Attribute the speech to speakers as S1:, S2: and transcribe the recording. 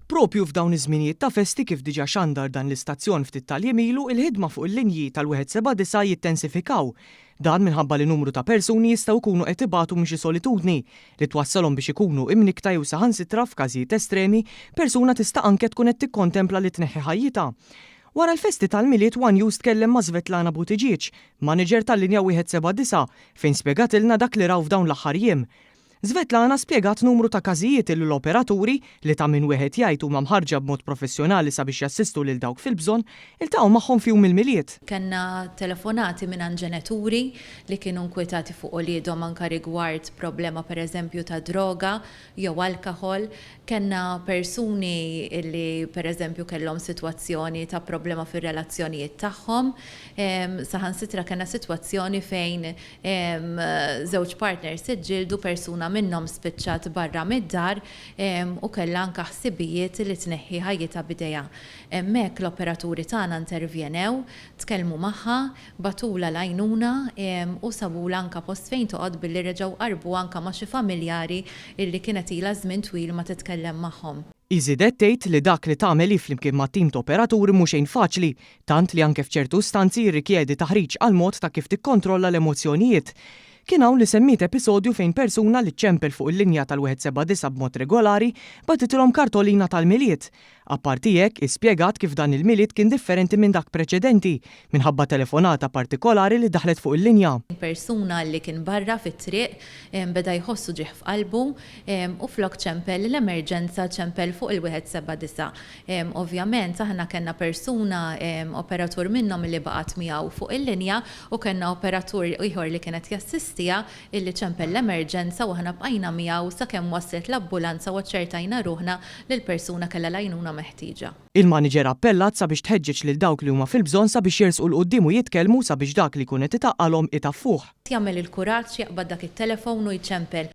S1: Propju f'dawn iż-żminijiet ta' festi kif diġà xandar dan l-istazzjon ftit tal-jemilu il-ħidma fuq il-linji tal-179 jittensifikaw. Dan minħabba li numru ta' persuni jistgħu jkunu qed ibatu minn xi solitudni li twassalhom biex ikunu imnikta jew saħansitra f'każijiet estremi persuna tista' anke tkun qed tikkontempla li tneħħi ħajjitha. Wara l-festi tal-miliet One News tkellem ma' Svetlana Buttigieg, manager tal-linja 179, fejn spjegatilna dak li raw f'dawn l-aħħar jiem. Svetlana spjegat numru ta' każijiet il l-operaturi li ta' min wieħed jgħid huma mħarġa b'mod professjonali sabiex jassistu lil dawk fil-bżonn iltaqgħu magħhom fihom il-miliet.
S2: Kenna telefonati minn ġenituri li kienu nkwetati fuq oliedhom anke rigward problema pereżempju ta' droga jew alkohol. Kenna persuni li pereżempju kellhom sitwazzjoni ta' problema fir-relazzjonijiet tagħhom. Saħansitra kellna sitwazzjoni fejn żewġ partners iġġieldu persuna minnhom spiċċat barra mid-dar u kellha anke ħsibijiet li tneħħi ħajjitha bidejha. Hemmhekk l-operaturi tagħna intervjenew, tkellmu magħha, batula l-għajnuna u sabula anke post fejn toqgħod billi reġgħu qarbu anke ma' xi familjari illi kienet ilha żmien twil ma titkellem magħhom.
S1: Iżidet tgħid li dak li tagħmel flimkien ma' tim ta' operaturi mhux xejn faċli, tant li anke f'ċertu stanzi jirrikjedi taħriġ għal mod ta' kif tikkontrolla l-emozzjonijiet. Kien hawn li semmiet episodju fejn persuna li ċempel fuq il-linja tal-179 b'mod regolari batitilhom kartolina tal-miliet. Apparti hekk ispjegat kif dan il-miliet kien differenti minn dak preċedenti minħabba telefonata partikolari li daħlet fuq il-linja.
S2: Persuna li kien barra fit-triq beda jħossu ġieħ f'qalbu u flok ċempel l-emerġenza ċempel fuq il-179. Ovvjament aħna kellna persuna operatur minnhom li baqgħet miegħu fuq il-linja u kellna operatur ieħor li kienet jassistija illi ċempel l-emerġenza u aħna bqajna miegħu sakemm waslet l-ambulanza u ċertajna ruħna li l-persuna kellha l-għajnuna meħtieġa.
S1: Il-manager appellat sabiex tħeġġeġ lil dawk li huma fil-bżonn sabiex jersqu l qudiem u jitkellmu sabiex dak li jkun qed itaqalhom itaffuh.
S2: Jagħmel il-kuraġġ jaqbad dak it-telefon u jċempel.